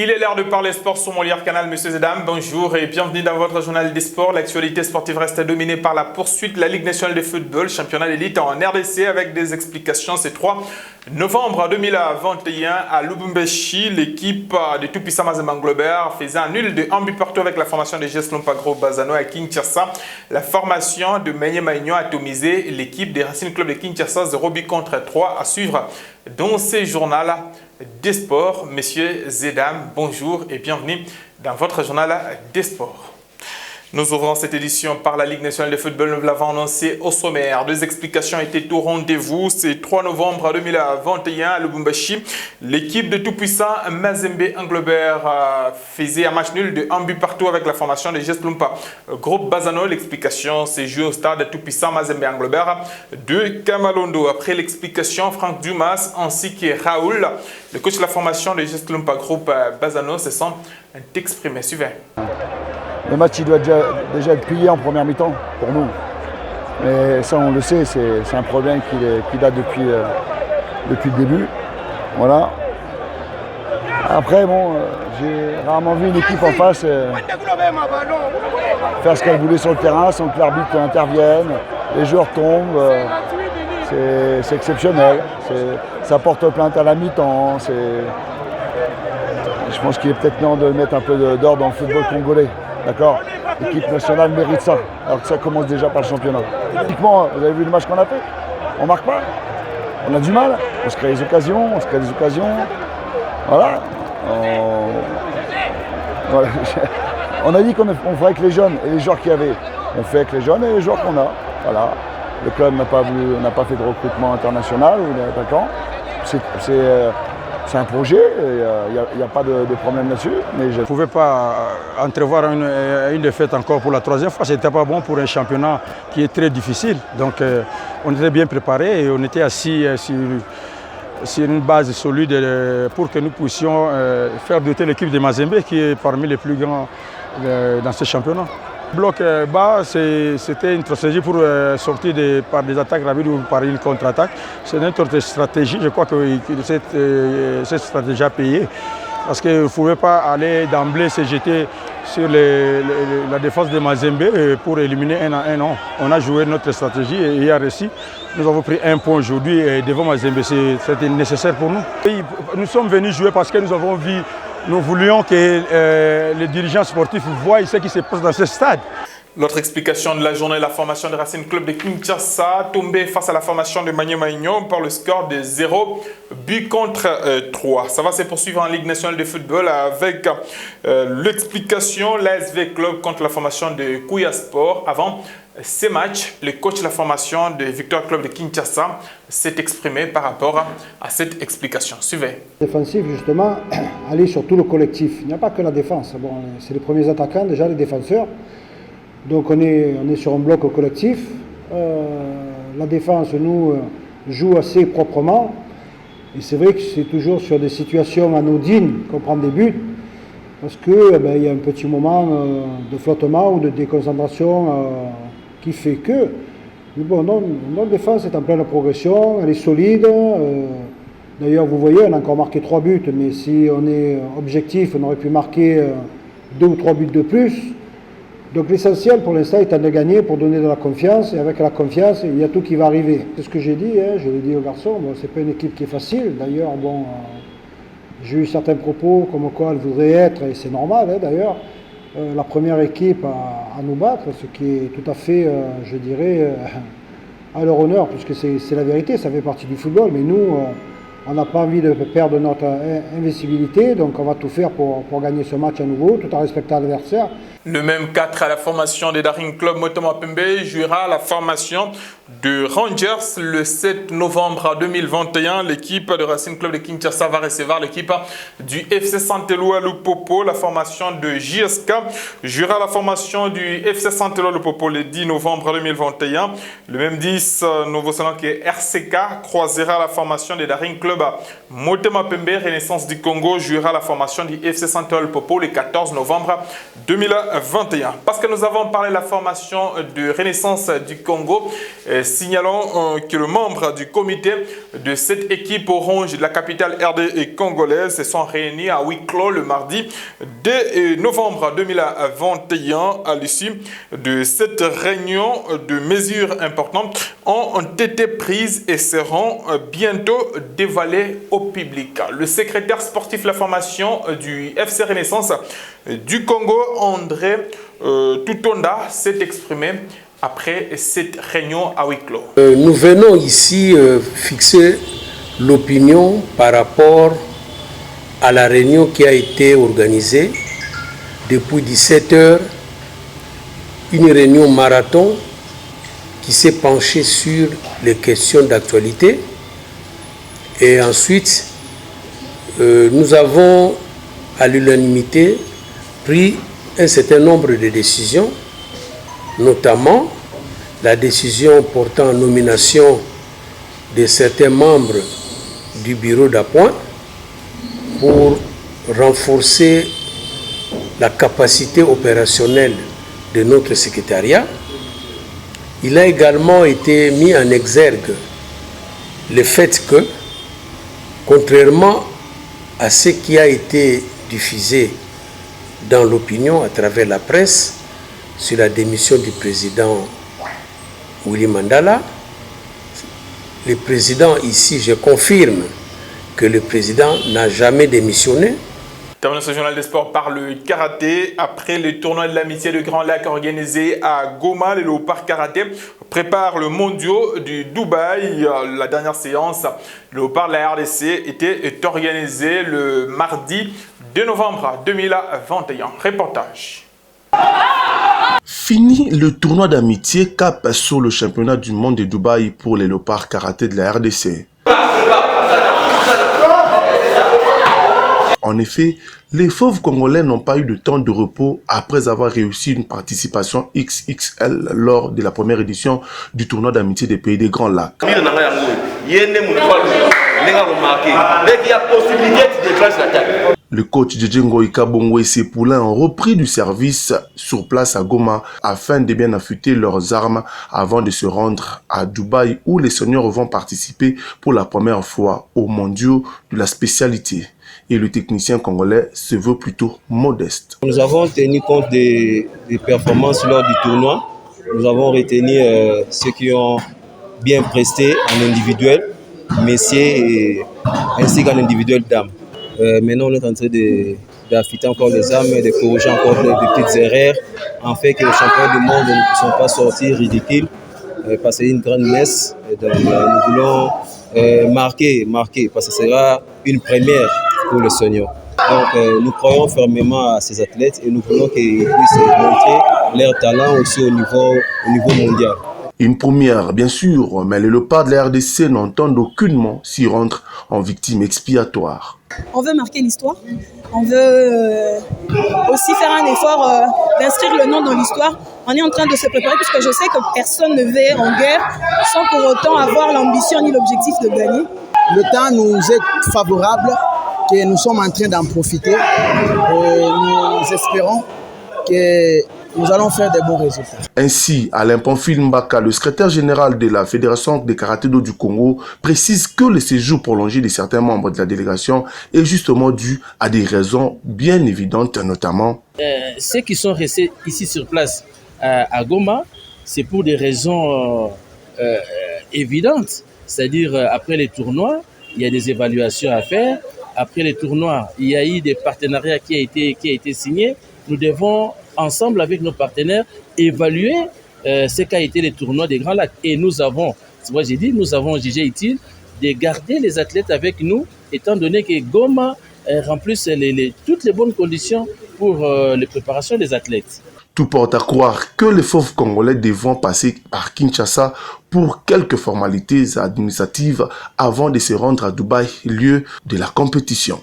Il est l'heure de parler sport sur Molière Canal. Messieurs et dames, bonjour et bienvenue dans votre journal des sports. L'actualité sportive reste dominée par la poursuite de la Ligue nationale de football, championnat d'élite en RDC avec des explications. C'est 3 novembre 2021 à Lubumbashi. L'équipe de Tout-Puissant Mazembe Anglebert faisait un nul de 1 but partout avec la formation de GS Lumpagro Bazano à Kinshasa. La formation de Maigné Maignan a atomisé l'équipe des Racing Club de Kinshasa 0 but contre 3 à suivre dans ces journaux des sports. Messieurs et dames, bonjour et bienvenue dans votre journal des sports. Nous ouvrons cette édition par la Ligue nationale de football. Nous l'avons annoncé au sommaire. Deux explications étaient au rendez-vous. C'est 3 novembre 2021 à Lubumbashi. L'équipe de Tout-Puissant Mazembe Anglebert faisait un match nul de 1 but partout avec la formation de GS Lumpa Groupe Bazano. L'explication s'est jouée au stade Tout-Puissant Mazembe Anglebert de Kamalondo. Après l'explication, Franck Dumas ainsi que Raoul, le coach de la formation de GS Lumpa Groupe Bazano, se sont exprimés. Suivez. Le match il doit déjà être plié en première mi-temps pour nous. Mais ça on le sait, c'est un problème qui date depuis le début. Voilà. Après bon, j'ai rarement vu une équipe en face faire ce qu'elle voulait sur le terrain sans que l'arbitre intervienne. Les joueurs tombent. C'est exceptionnel. Ça porte plainte à la mi-temps. Je pense qu'il est peut-être temps de mettre un peu d'ordre dans le football congolais. D'accord. L'équipe nationale mérite ça, alors que ça commence déjà par le championnat. Typiquement, vous avez vu le match qu'on a fait? On marque pas. On a du mal. On se crée des occasions, Voilà. On a dit qu'on ferait avec les jeunes et les joueurs qu'il y avait. On fait avec les jeunes et les joueurs qu'on a. Voilà. Le club n'a pas fait de recrutement international ou d'attaquant. C'est un projet, il n'y a pas de problème là-dessus. Mais je ne pouvais pas entrevoir une défaite encore pour la troisième fois. Ce n'était pas bon pour un championnat qui est très difficile. Donc on était bien préparés et on était assis sur une base solide pour que nous puissions faire doter l'équipe de Mazembe qui est parmi les plus grands dans ce championnat. Bloc bas, c'était une stratégie pour sortir par des attaques rapides ou par une contre-attaque. C'est notre stratégie. Je crois que cette stratégie a payé. Parce qu'il ne pouvait pas aller d'emblée se jeter sur la défense de Mazembe pour éliminer un à un. Non. On a joué notre stratégie et hier ici, nous avons pris un point aujourd'hui devant Mazembe. C'était nécessaire pour nous. Nous sommes venus jouer parce que nous voulions que les dirigeants sportifs voient ce qui se passe dans ce stade. L'autre explication de la journée, la formation de Racing Club de Kinshasa tombée face à la formation de Maigné Maignan par le score de 0 but contre 3. Ça va se poursuivre en Ligue nationale de football avec l'explication l'ASV Club contre la formation de Kouya Sport. Avant ces matchs, le coach de la formation de Victor Club de Kinshasa s'est exprimé par rapport à cette explication. Suivez. Défensif, justement, aller sur tout le collectif. Il n'y a pas que la défense. Bon, c'est les premiers attaquants, déjà les défenseurs. Donc on est sur un bloc collectif. La défense, nous, joue assez proprement. Et c'est vrai que c'est toujours sur des situations anodines qu'on prend des buts. Parce qu'il y a un petit moment de flottement ou de déconcentration qui fait que. Mais bon, notre défense est en pleine progression, elle est solide. D'ailleurs, vous voyez, on a encore marqué 3 buts. Mais si on est objectif, on aurait pu marquer 2 ou 3 buts de plus. Donc l'essentiel pour l'instant étant de gagner pour donner de la confiance. Et avec la confiance, il y a tout qui va arriver. C'est ce que j'ai dit, je l'ai dit aux garçons. Bon, c'est pas une équipe qui est facile. D'ailleurs, bon, j'ai eu certains propos comme quoi elle voudrait être, et c'est normal d'ailleurs, la première équipe à nous battre, ce qui est tout à fait, je dirais, à leur honneur, puisque c'est la vérité, ça fait partie du football. Mais nous, on n'a pas envie de perdre notre invincibilité, donc on va tout faire pour gagner ce match à nouveau, tout en respectant l'adversaire. Le même 4 à la formation des Daring Club Motema Pembe jouera la formation de Rangers le 7 novembre 2021. L'équipe de Racing Club de Kinshasa va recevoir l'équipe du FC Santelou à Lupopo. La formation de JSK jouera la formation du FC Santelou à Lupopo le 10 novembre 2021. Le même 10, nouveau salon que RCK croisera la formation des Daring Club Motema Pembe. Renaissance du Congo jouera la formation du FC Santelou à Lupopo le 14 novembre 2021. Parce que nous avons parlé de la formation de Renaissance du Congo, Signalons que le membre du comité de cette équipe orange de la capitale RD congolaise se sont réunis à huis clos le mardi 2 novembre 2021. À l'issue de cette réunion, de mesures importantes ont été prises et seront bientôt dévoilées au public. Le secrétaire sportif de la formation du FC Renaissance du Congo, André Tutonda, s'est exprimé après cette réunion à huis clos. Nous venons ici fixer l'opinion par rapport à la réunion qui a été organisée depuis 17 h, une réunion marathon qui s'est penchée sur les questions d'actualité. Et ensuite, nous avons à l'unanimité pris un certain nombre de décisions, notamment la décision portant en nomination de certains membres du bureau d'appoint pour renforcer la capacité opérationnelle de notre secrétariat. Il a également été mis en exergue le fait que, contrairement à ce qui a été diffusé dans l'opinion à travers la presse sur la démission du président Willy Mandela, le président ici, je confirme que le président n'a jamais démissionné. Terminons ce journal des sports par le karaté. Après le tournoi de l'amitié de Grand Lac organisé à Goma, les Léopards Karaté préparent le mondial du Dubaï. La dernière séance, le Léopard de la RDC était organisée le mardi 2 novembre 2021. Reportage. Fini le tournoi d'amitié, cap sur le championnat du monde de Dubaï pour les Léopards Karaté de la RDC. En effet, les fauves congolais n'ont pas eu de temps de repos après avoir réussi une participation XXL lors de la première édition du tournoi d'amitié des pays des Grands Lacs. Le coach Djedjengo Ikabongo et ses poulains ont repris du service sur place à Goma afin de bien affûter leurs armes avant de se rendre à Dubaï où les seniors vont participer pour la première fois aux mondiaux de la spécialité. Et le technicien congolais se veut plutôt modeste. Nous avons tenu compte des performances lors du tournoi. Nous avons retenu ceux qui ont bien presté en individuel, messieurs, ainsi qu'en individuel dames. Maintenant, on est en train d'affûter encore les armes, de corriger encore des petites erreurs, en fait que les champions du monde ne sont pas sortis ridicules, parce que c'est une grande messe. Donc, nous voulons marquer, parce que ce sera une première pour les seniors. Donc, nous croyons fermement à ces athlètes et nous voulons qu'ils puissent montrer leur talent aussi au niveau mondial. Une première, bien sûr, mais les Léopards de la RDC n'entendent aucunement s'y rendre en victime expiatoire. On veut marquer l'histoire, on veut aussi faire un effort d'inscrire le nom dans l'histoire. On est en train de se préparer puisque je sais que personne ne va en guerre sans pour autant avoir l'ambition ni l'objectif de gagner. Le temps nous est favorable, que nous sommes en train d'en profiter. Nous espérons que nous allons faire des bons résultats. Ainsi, Alain Pamphile Mbaka, le secrétaire général de la Fédération des karaté-do du Congo, précise que le séjour prolongé de certains membres de la délégation est justement dû à des raisons bien évidentes, notamment... Ceux qui sont restés ici sur place à Goma, c'est pour des raisons évidentes. C'est-à-dire, après les tournois, il y a des évaluations à faire. Après les tournois, il y a eu des partenariats qui a été signés. Nous devons, ensemble avec nos partenaires, évaluer ce qu'a été les tournois des Grands Lacs. Et nous avons jugé utile de garder les athlètes avec nous, étant donné que Goma remplisse toutes les bonnes conditions pour les préparations des athlètes. Tout porte à croire que les fauves congolais devront passer par Kinshasa pour quelques formalités administratives avant de se rendre à Dubaï, lieu de la compétition.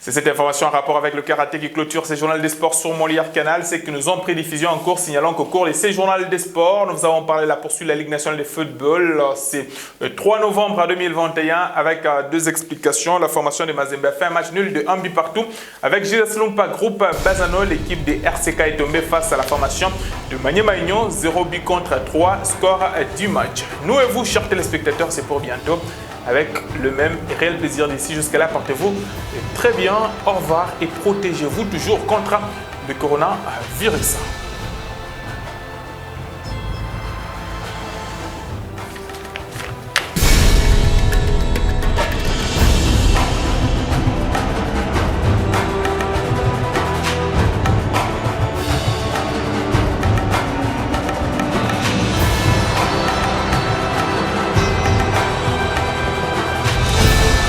C'est cette information en rapport avec le karaté qui clôture ces journaux des sports sur Molière Canal. C'est que nous avons pris diffusion en cours, signalant qu'au cours de ces journaux des sports, nous avons parlé de la poursuite de la Ligue nationale de football. C'est le 3 novembre 2021 avec deux explications. La formation de Mazembe a fait un match nul de 1 but partout avec Gilles Lumpa Groupe Bazano. L'équipe des RCK est tombée face à la formation de Maniema Union. 0 but contre 3, score du match. Nous et vous, chers téléspectateurs, c'est pour bientôt. Avec le même et réel plaisir d'ici. Jusqu'à là, portez-vous très bien. Au revoir et protégez-vous toujours contre le coronavirus.